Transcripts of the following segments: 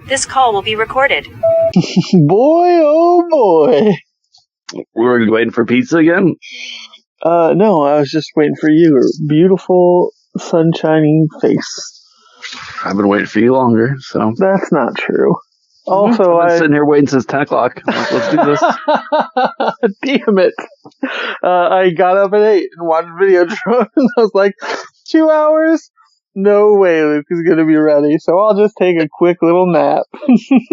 This call will be recorded. Boy, oh boy. Were we waiting for pizza again? No, I was just waiting for your beautiful, sunshiny face. I've been waiting for you longer, so. That's not true. Also, I've been sitting here waiting since 10 o'clock. Let's do this. Damn it. I got up at 8 and watched Videodrome, and I was like, 2 hours? No way Luke is going to be ready, so I'll just take a quick little nap.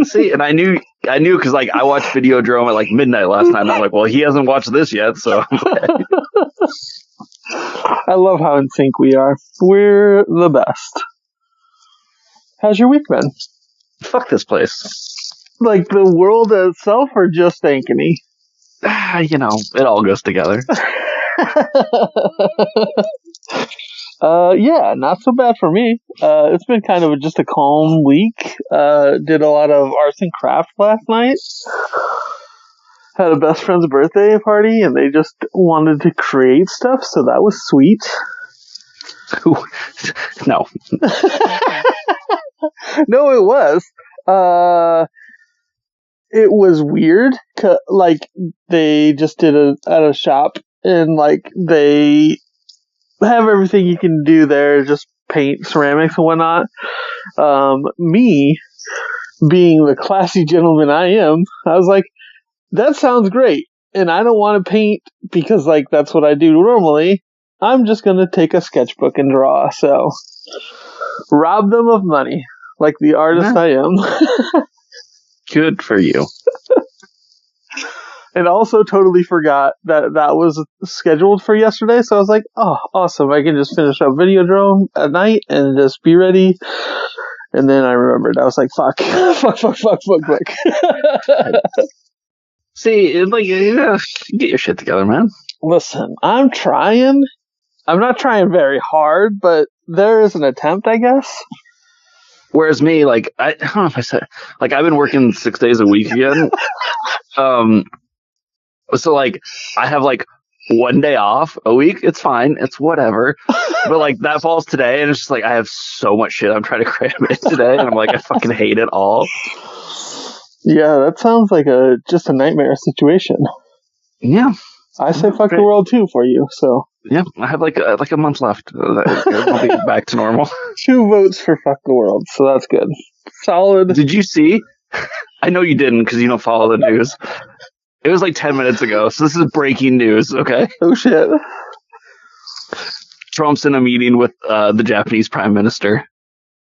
See, and I knew because like I watched Videodrome at like midnight last night, and I'm like, well, he hasn't watched this yet, so. I love how in sync we are. We're the best. How's your week been? Fuck this place. Like the world itself, or just Ankeny? You know, it all goes together. Yeah, not so bad for me. It's been kind of just a calm week. Did a lot of arts and crafts last night. Had a best friend's birthday party, and they just wanted to create stuff, so that was sweet. No. No, it was. It was weird. Like, they just did it at a shop, and, like, they have everything you can do there, just paint ceramics and whatnot. Me, being the classy gentleman I am, I was like, that sounds great, and I don't want to paint because, like, that's what I do normally. I'm just going to take a sketchbook and draw, so rob them of money, like the artist I am. Good for you. And also totally forgot that was scheduled for yesterday, so I was like, oh, awesome, I can just finish up Videodrome at night and just be ready. And then I remembered, I was like, fuck. See, like, get your shit together, man. Listen, I'm trying. I'm not trying very hard, but there is an attempt, I guess. Whereas me, like, I don't know if I said, like, I've been working 6 days a week again. So, like, I have, like, 1 day off a week. It's fine. It's whatever. But, like, that falls today, and it's just, like, I have so much shit I'm trying to cram in today, and I'm like, I fucking hate it all. Yeah, that sounds like just a nightmare situation. Yeah. I say fuck the world, too, for you, so. Yeah, I have, like a month left. I'll be back to normal. 2 votes for fuck the world, so that's good. Solid. Did you see? I know you didn't, because you don't follow the news. It was like 10 minutes ago, so this is breaking news, okay? Oh, shit. Trump's in a meeting with the Japanese prime minister.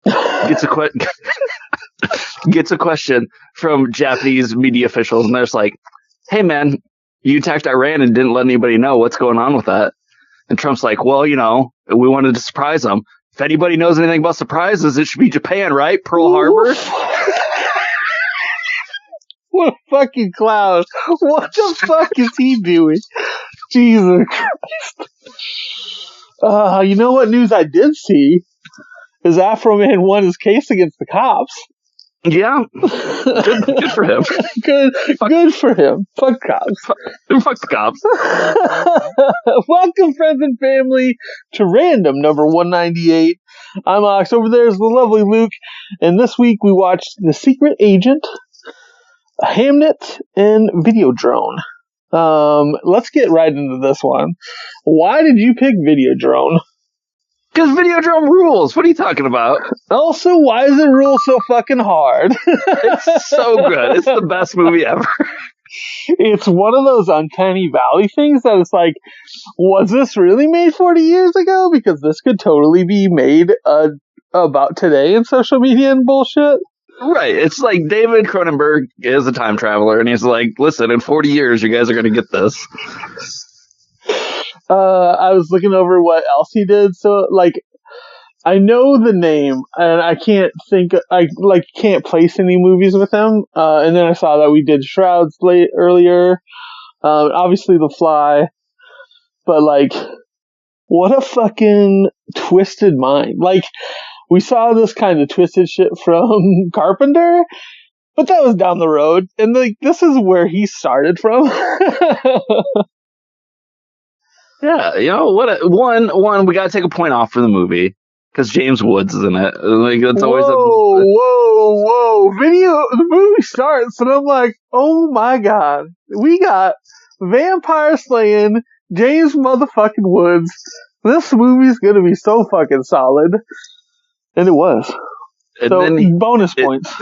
Gets a question from Japanese media officials, and they're just like, hey, man, you attacked Iran and didn't let anybody know. What's going on with that? And Trump's like, well, you know, we wanted to surprise them. If anybody knows anything about surprises, it should be Japan, right? Pearl Harbor? What a fucking clown. What the fuck is he doing? Jesus Christ. You know what news I did see? Is Afro Man won his case against the cops. Yeah. Good for him. Good for him. Fuck cops. Fuck the cops. Welcome, friends and family, to RandM number 198. I'm Ox. Over there is the lovely Luke. And this week we watched The Secret Agent, Hammet, and Videodrome. Let's get right into this one. Why did you pick Videodrome? Because Videodrome rules. What are you talking about? Also, why is the rule so fucking hard? It's so good. It's the best movie ever. It's one of those uncanny valley things that it's like, was this really made 40 years ago? Because this could totally be made about today in social media and bullshit. Right. It's like David Cronenberg is a time traveler, and he's like, listen, in 40 years, you guys are going to get this. I was looking over what else he did, so, like, I know the name, and I can't place any movies with him, and then I saw that we did Shrouds earlier, obviously The Fly, but, like, what a fucking twisted mind. Like, we saw this kind of twisted shit from Carpenter, but that was down the road, and, like, this is where he started from. Yeah, you know, one, we gotta take a point off for the movie. because James Woods is in it. Like that's always whoa! The movie starts, and I'm like, oh my god, we got vampire slaying James motherfucking Woods. This movie's gonna be so fucking solid, and it was. And so then bonus points.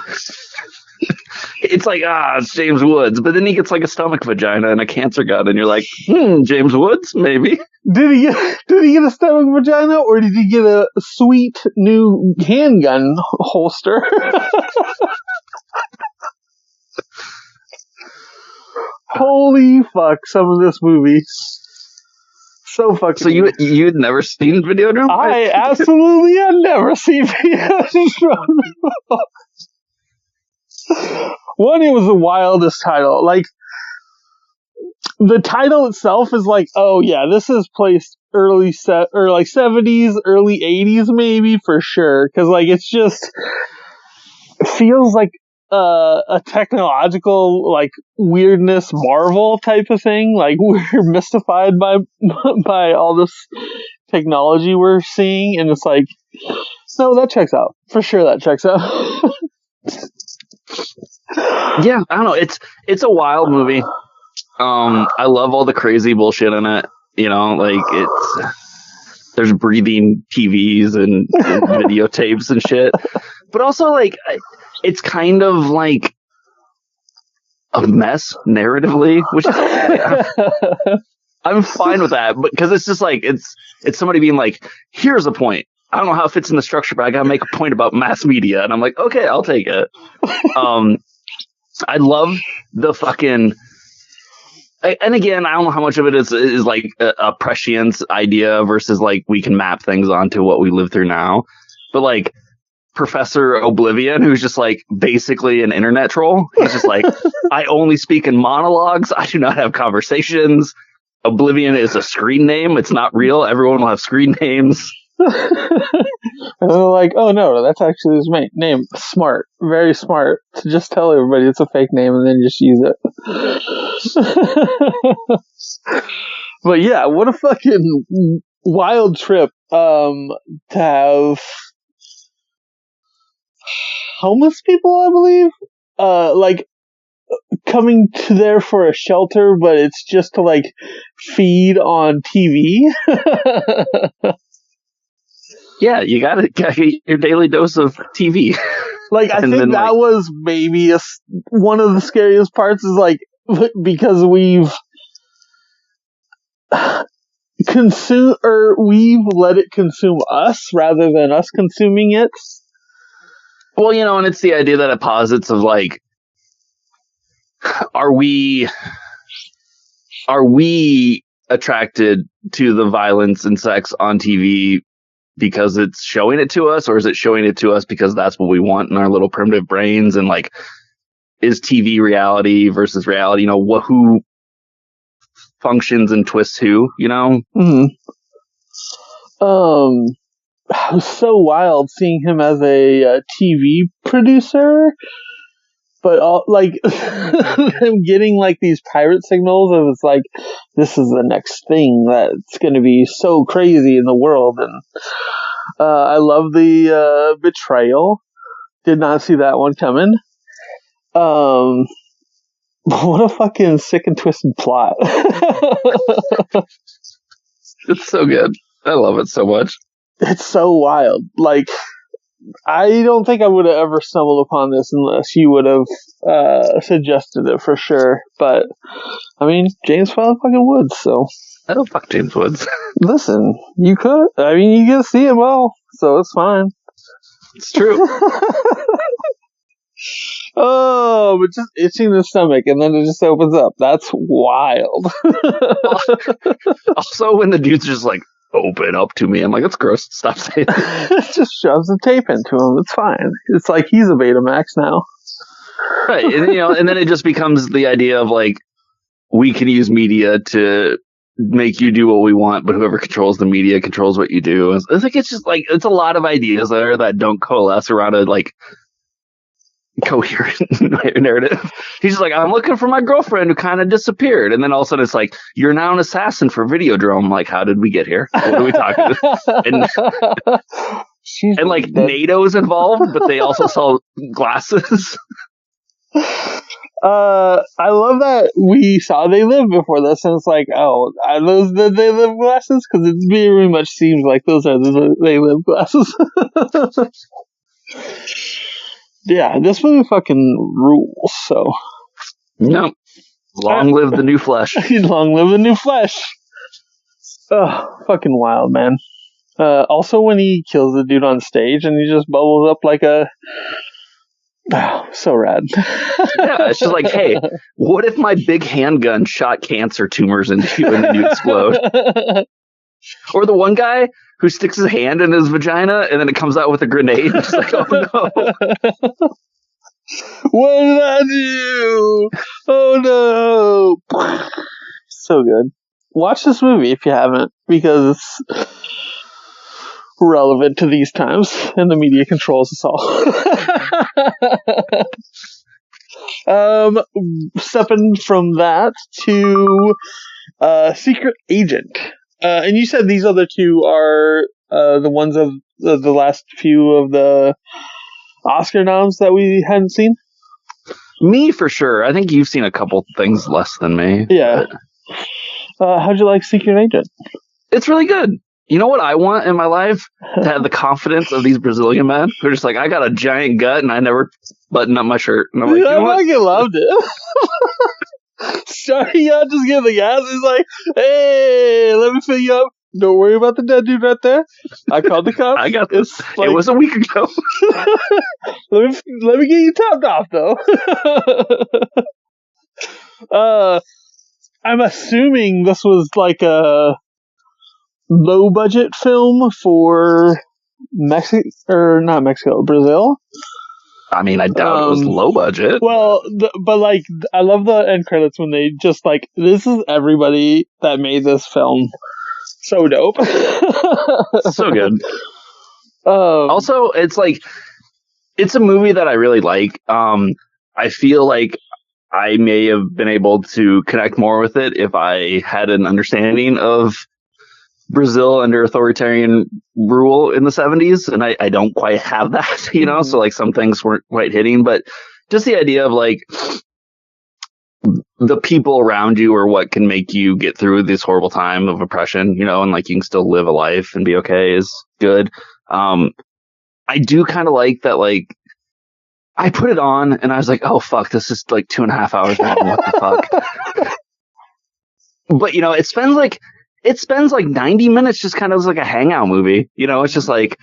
It's like, it's James Woods, but then he gets like a stomach vagina and a cancer gun, and you're like, James Woods, maybe. Did he get a stomach vagina, or did he get a sweet new handgun holster? Holy fuck! Some of this movie, so fucking. So you'd never seen Videodrome? I absolutely had never seen Videodrome. One, it was the wildest title. Like, the title itself is like, oh yeah, this is placed early or like 70s, early 80s maybe for sure. Because like it feels like a technological like weirdness Marvel type of thing. Like we're mystified by all this technology we're seeing, and it's like, no, that checks out for sure. That checks out. Yeah, I don't know. It's a wild movie. I love all the crazy bullshit in it. You know, like there's breathing TVs and videotapes and shit. But also, like, it's kind of like a mess narratively, which is I'm fine with that. But because it's just like it's somebody being like, here's a point. I don't know how it fits in the structure, but I gotta make a point about mass media, and I'm like, okay, I'll take it. I love the fucking. And again, I don't know how much of it is like a prescience idea versus like we can map things onto what we live through now. But like Professor Oblivion, who's just like basically an internet troll. He's just like, I only speak in monologues. I do not have conversations. Oblivion is a screen name. It's not real. Everyone will have screen names. And they're like, oh no, that's actually his name. Smart. Very smart. To just tell everybody it's a fake name and then just use it. But yeah, what a fucking wild trip to have homeless people, I believe, like coming to there for a shelter, but it's just to like feed on TV. Yeah, you gotta get your daily dose of TV. Like, I think that was maybe one of the scariest parts is like, because we've we've let it consume us rather than us consuming it. Well, you know, and it's the idea that it posits of like, are we attracted to the violence and sex on TV because it's showing it to us, or is it showing it to us because that's what we want in our little primitive brains? And like, is TV reality versus reality? You know, who functions and twists who? You know. Mm-hmm. It was so wild seeing him as a TV producer, but like him getting like these pirate signals of it's like, this is the next thing that's going to be so crazy in the world. And I love the betrayal. Did not see that one coming. What a fucking sick and twisted plot. It's so good. I love it so much. It's so wild. Like, I don't think I would have ever stumbled upon this unless you would have suggested it for sure. But, I mean, James fucking Woods, so. I don't fuck James Woods. Listen, you could. I mean, you get to see him all, so it's fine. It's true. Oh, but just itching the stomach, and then it just opens up. That's wild. Also, when the dude's just like, open up to me, I'm like, that's gross. Stop saying that. It just shoves the tape into him. It's fine. It's like he's a Betamax now. Right. And, you know, and then it just becomes the idea of like, we can use media to make you do what we want, but whoever controls the media controls what you do. It's like, it's just like, it's a lot of ideas there that don't coalesce around a like coherent narrative. He's just like, I'm looking for my girlfriend who kind of disappeared, and then all of a sudden it's like, you're now an assassin for Videodrome. Like, how did we get here? What are we talking about? And And like NATO's involved, but they also sell glasses. I love that we saw They Live before this, and it's like, oh, are those the They Live glasses? Because it very much seems like those are the They Live glasses. Yeah, this movie fucking rules, so. Yep. Long live the new flesh. Long live the new flesh. Oh, fucking wild, man. Also, when he kills the dude on stage and he just bubbles up like a... Oh, so rad. Yeah, it's just like, hey, what if my big handgun shot cancer tumors into you and then you explode? Or the one guy who sticks his hand in his vagina and then it comes out with a grenade. It's like, oh no. What did I do? Oh no. So good. Watch this movie if you haven't, because it's relevant to these times, and the media controls us all. Stepping from that to Secret Agent. And you said these other two are the ones of the last few of the Oscar noms that we hadn't seen? Me, for sure. I think you've seen a couple things less than me. Yeah. How'd you like Secret Agent? It's really good. You know what I want in my life? To have the confidence of these Brazilian men who are just like, I got a giant gut and I never button up my shirt. And I'm like, I fucking loved it. Starting out, just give the gas. He's like, hey, let me fill you up. Don't worry about the dead dude right there. I called the cops. I got this. Like, it was a week ago. let me get you topped off, though. I'm assuming this was like a low budget film for Brazil. I mean, I doubt it was low budget. Well, but like, I love the end credits when they just like, this is everybody that made this film. So dope. So good. Also, it's like, it's a movie that I really like. I feel like I may have been able to connect more with it if I had an understanding of Brazil under authoritarian rule in the 70s, and I don't quite have that, you know, so like some things weren't quite hitting, but just the idea of like the people around you are what can make you get through this horrible time of oppression, you know, and like you can still live a life and be okay is good. I do kind of like that, like, I put it on and I was like, oh fuck, this is like 2.5 hours long, what the fuck? But you know, it spends like 90 minutes just kind of like a hangout movie. You know, it's just like,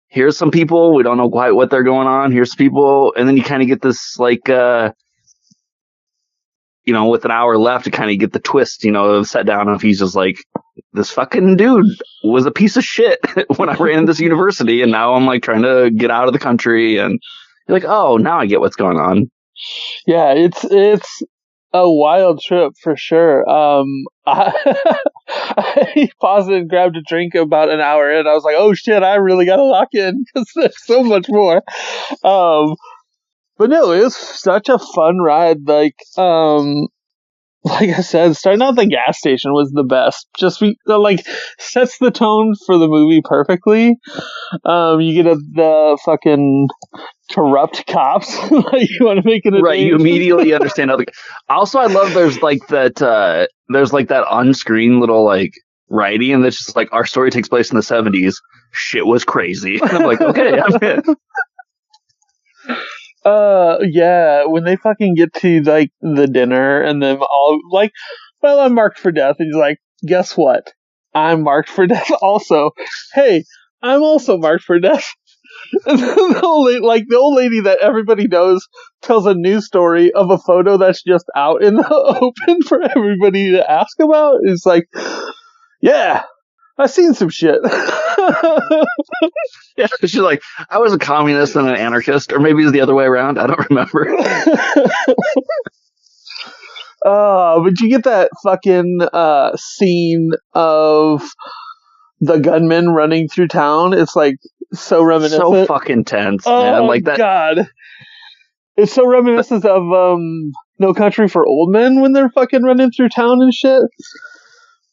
here's some people, we don't know quite what they're going on. Here's people. And then you kind of get this like, you know, with an hour left to kind of get the twist, you know, set down if he's just like, this fucking dude was a piece of shit when I ran this university. And now I'm like trying to get out of the country. And you're like, oh, now I get what's going on. Yeah, it's a wild trip for sure. I paused and grabbed a drink about an hour in. I was like, oh shit, I really gotta lock in because there's so much more. But no, it was such a fun ride. Like I said, starting out at the gas station was the best. Just like sets the tone for the movie perfectly. You get the fucking corrupt cops. Like you want to make it a right. You immediately understand how. Also, I love there's like that on-screen little like writing, and it's just like our story takes place in the 70s. Shit was crazy. And I'm like, okay, I'm in. Yeah, when they fucking get to like the dinner and them all like, well, I'm marked for death, and he's like, guess what? I'm marked for death also. Hey, I'm also marked for death. And the old lady that everybody knows tells a news story of a photo that's just out in the open for everybody to ask about. It's like, yeah, I've seen some shit. Yeah, she's like, I was a communist and an anarchist, or maybe it's the other way around. I don't remember. But you get that fucking scene of the gunman running through town. It's like so reminiscent. So fucking tense, man. Oh like that. God. It's so reminiscent of No Country for Old Men when they're fucking running through town and shit.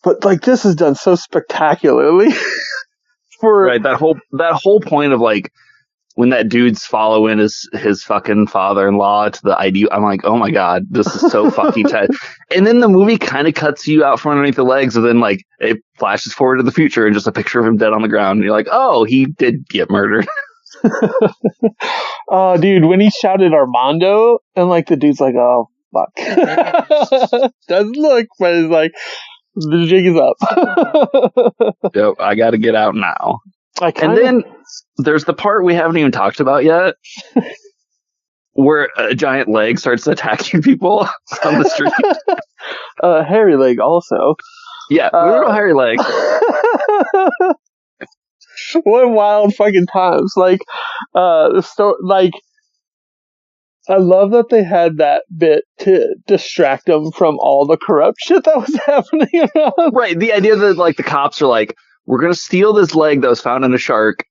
But like this is done so spectacularly. for right. That whole point of like when that dude's following his fucking father-in-law to the ID, I'm like, oh my god, this is so fucking tight. And then the movie kind of cuts you out from underneath the legs, and then like it flashes forward to the future and just a picture of him dead on the ground. And you're like, oh, he did get murdered. Oh, dude, when he shouted Armando, and like the dude's like, oh fuck, doesn't look, but he's like, the jig is up. Yep, I got to get out now. And then there's the part we haven't even talked about yet, where a giant leg starts attacking people on the street. Hairy leg also. Yeah, little hairy leg. What wild fucking times! Like, like, I love that they had that bit to distract them from all the corrupt shit that was happening around. Right, the idea that like the cops are like, we're gonna steal this leg that was found in a shark,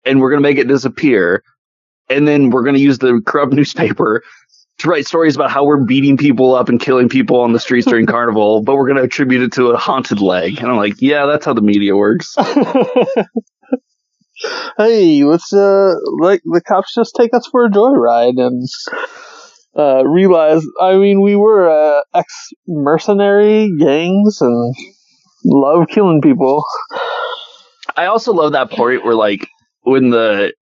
and we're gonna make it disappear, and then we're gonna use the corrupt newspaper to write stories about how we're beating people up and killing people on the streets during Carnival, but we're gonna attribute it to a haunted leg. And I'm like, yeah, that's how the media works. Hey, let's like the cops just take us for a joyride and realize. I mean, we were ex-mercenary gangs and love killing people. I also love that part where like when the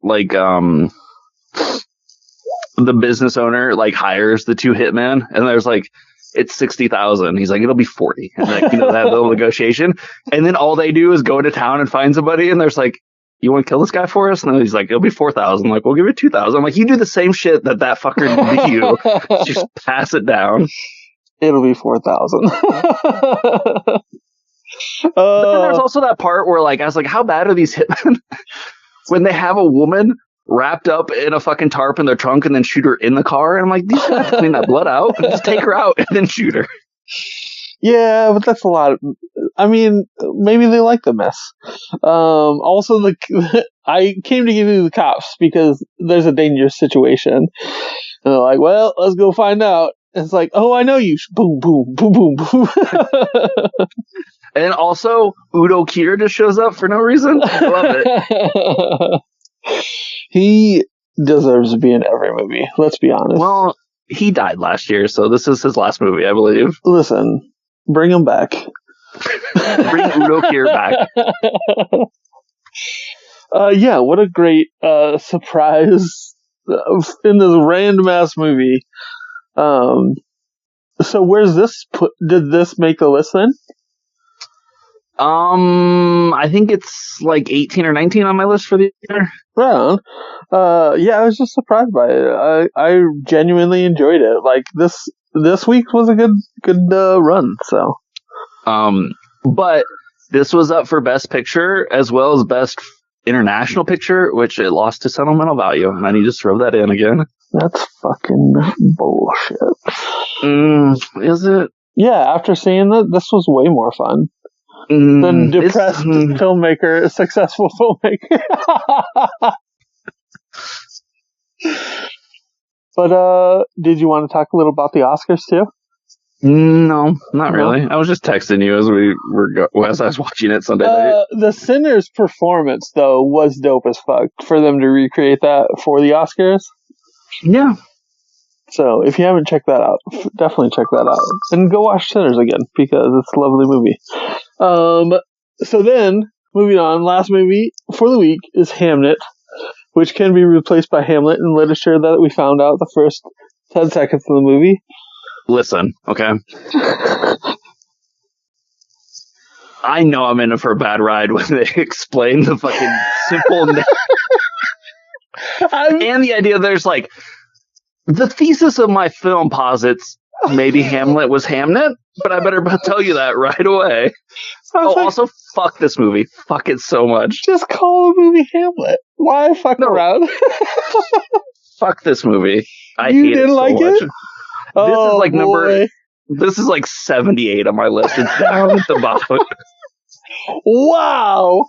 business owner like hires the two hitmen, and there's like, it's 60,000. He's like, it'll be 40. And like, they have a little negotiation, and then all they do is go to town and find somebody, and there's like, you want to kill this guy for us? And then he's like, it'll be 4,000. Like, we'll give it 2,000. I'm like, you do the same shit that fucker did to you. Just pass it down. It'll be 4,000. But then there's also that part where like, I was like, how bad are these hitmen when they have a woman wrapped up in a fucking tarp in their trunk and then shoot her in the car? And I'm like, these guys have to clean that blood out and just take her out and then shoot her. Yeah, but that's a lot. I mean, maybe they like the mess. Also, I came to give you the cops because there's a dangerous situation. And they're like, well, let's go find out. It's like, oh, I know you. Boom, boom, boom, boom, boom. And also, Udo Kier just shows up for no reason. I love it. He deserves to be in every movie. Let's be honest. Well, he died last year, so this is his last movie, I believe. Listen, bring him back. Bring Udo Kier back. Yeah, what a great surprise in this random ass movie. So where's this did this make the list then? I think it's like 18 or 19 on my list for the year. Right on. Yeah, I was just surprised by it. I genuinely enjoyed it. Like this week was a good run. So, but this was up for Best Picture as well as Best International Picture, which it lost to Sentimental Value, and I need to throw that in again. That's fucking bullshit. Is it? Yeah, after seeing that, this was way more fun than depressed filmmaker, successful filmmaker. But did you want to talk a little about the Oscars too? No, not really. I was just texting you as I was watching it Sunday night. The Sinners performance though was dope as fuck for them to recreate that for the Oscars. Yeah. So if you haven't checked that out, definitely check that out and go watch Sinners again because it's a lovely movie. So then moving on, last movie for the week is Hamnet, which can be replaced by Hamlet in literature that we found out the first 10 seconds of the movie. Listen, okay. I know I'm in for a bad ride when they explain the fucking simple and the idea there's like the thesis of my film posits maybe Hamlet was Hamnet, but I better tell you that right away. Also, fuck this movie. Fuck it so much. Just call the movie Hamlet. Why fuck around? Fuck this movie. I you hate it so like much. It? This is like 78 on my list. It's down at the bottom. Wow,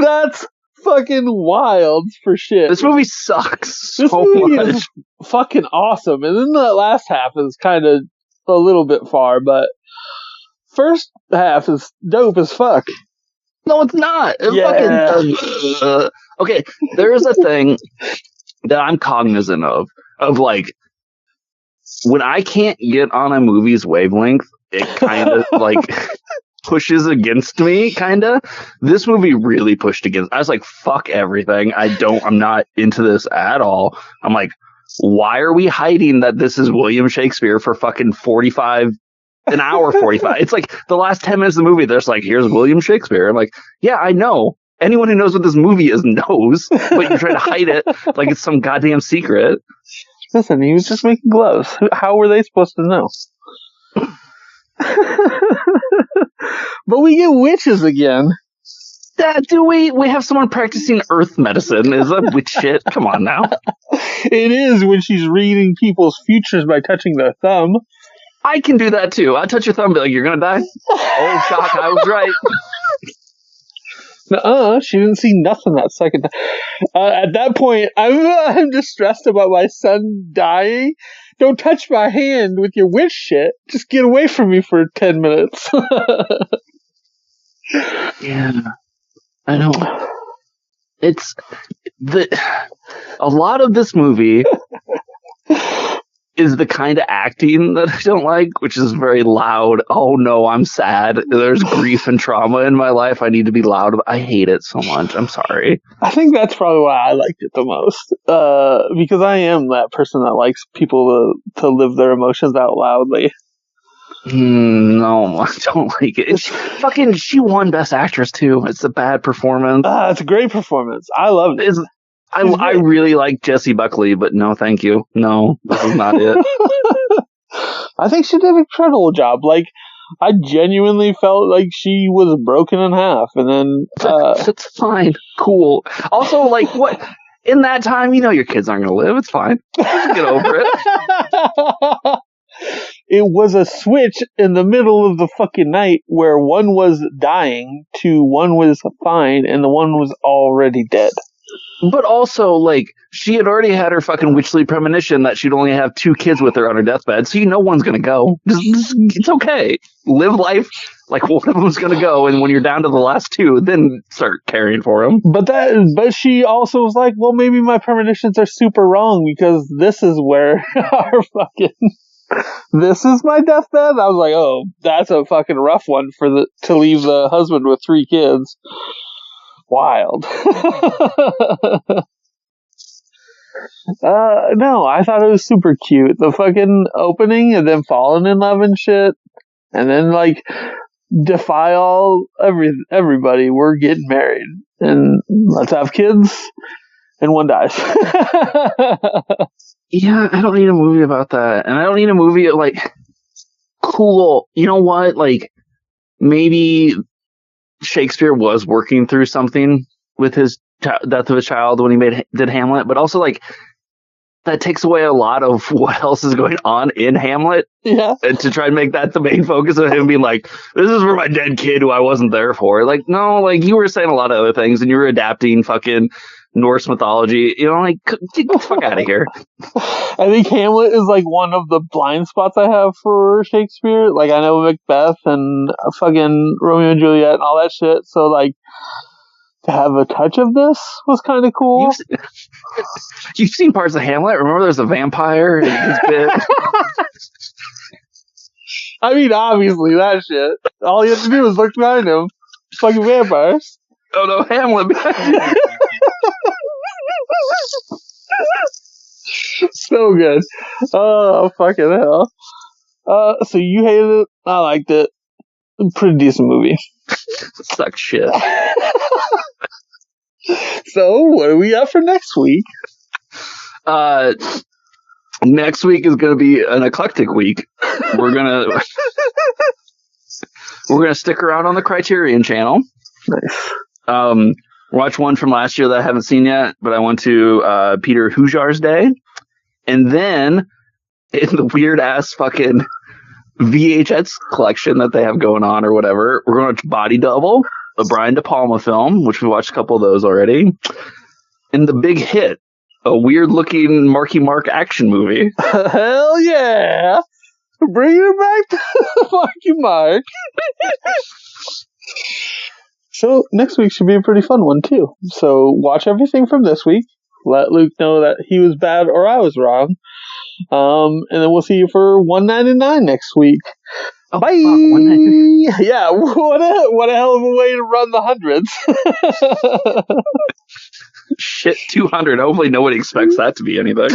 that's fucking wild for shit. This movie sucks. This movie is fucking awesome, and then the last half is kind of a little bit far, but first half is dope as fuck. No, it's not. Yeah. Okay, there is a thing that I'm cognizant of like, when I can't get on a movie's wavelength, it kind of like pushes against me, kind of. This movie really pushed against. I was like, fuck everything. I'm not into this at all. I'm like, why are we hiding that this is William Shakespeare for fucking 45, an hour 45? It's like the last 10 minutes of the movie, there's like, here's William Shakespeare. I'm like, yeah, I know. Anyone who knows what this movie is knows, but you're trying to hide it like it's some goddamn secret. Listen, he was just making gloves. How were they supposed to know? But we get witches again. Do we have someone practicing earth medicine? Is that witch shit? Come on now. It is when she's reading people's futures by touching their thumb. I can do that too. I'll touch your thumb and be like, you're gonna die? Oh, shock, I was right. She didn't see nothing that second time. At that point, I'm just stressed about my son dying. Don't touch my hand with your witch shit. Just get away from me for 10 minutes. Yeah, I know. It's a lot of this movie is the kind of acting that I don't like, which is very loud. Oh no, I'm sad. There's grief and trauma in my life. I need to be loud. I hate it so much. I'm sorry. I think that's probably why I liked it the most. Because I am that person that likes people to live their emotions out loudly. No, I don't like it. She won Best Actress too. It's a bad performance. It's a great performance. I loved it. I really like Jessie Buckley, but no, thank you. No, that was not it. I think she did an incredible job. Like, I genuinely felt like she was broken in half, and then that's fine, cool. Also, like, what in that time, your kids aren't gonna live. It's fine. Just get over it. It was a switch in the middle of the fucking night where one was dying to one was fine, and the one was already dead. But also, like, she had already had her fucking witchly premonition that she'd only have 2 kids with her on her deathbed, so one's gonna go. It's okay. Live life like one of them's gonna go, and when you're down to the last 2, then start caring for them. But she also was like, well, maybe my premonitions are super wrong because this is where our fucking... This is my deathbed? I was like, oh, that's a fucking rough one to leave the husband with 3 kids. Wild. No, I thought it was super cute. The fucking opening and then falling in love and shit. And then, like, defy everybody. We're getting married. And let's have kids. And one dies. Yeah, I don't need a movie about that. And I don't need a movie like, cool. You know what? Like, maybe Shakespeare was working through something with his death of a child when he did Hamlet, but also, like, that takes away a lot of what else is going on in Hamlet. Yeah. And to try and make that the main focus of him being like, this is for my dead kid who I wasn't there for. Like, no, like, you were saying a lot of other things and you were adapting fucking Norse mythology, like, get the fuck out of here. I think Hamlet is like one of the blind spots I have for Shakespeare. Like, I know Macbeth and fucking Romeo and Juliet and all that shit, so, like, to have a touch of this was kind of cool. You've seen parts of Hamlet? Remember there's a vampire in his bit? I mean, obviously, that shit. All you have to do is look behind him. Fucking vampires. Oh no, Hamlet behind you. So good. Oh, fucking hell. So you hated it? I liked it. Pretty decent movie. Sucks shit. So, what do we got for next week? Next week is going to be an eclectic week. We're gonna stick around on the Criterion Channel. Nice. Watch one from last year that I haven't seen yet, but I went to Peter Hujar's Day. And then, in the weird-ass fucking VHS collection that they have going on or whatever, we're going to watch Body Double, a Brian De Palma film, which we watched a couple of those already. And The Big Hit, a weird-looking Marky Mark action movie. Hell yeah! Bring it back to Marky Mark. So next week should be a pretty fun one too. So watch everything from this week. Let Luke know that he was bad or I was wrong. And then we'll see you for 199 next week. Oh, Bye. Fuck, yeah, what a hell of a way to run the hundreds. Shit, 200. Hopefully nobody expects that to be anything.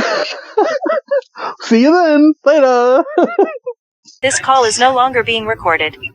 See you then. Later. This call is no longer being recorded.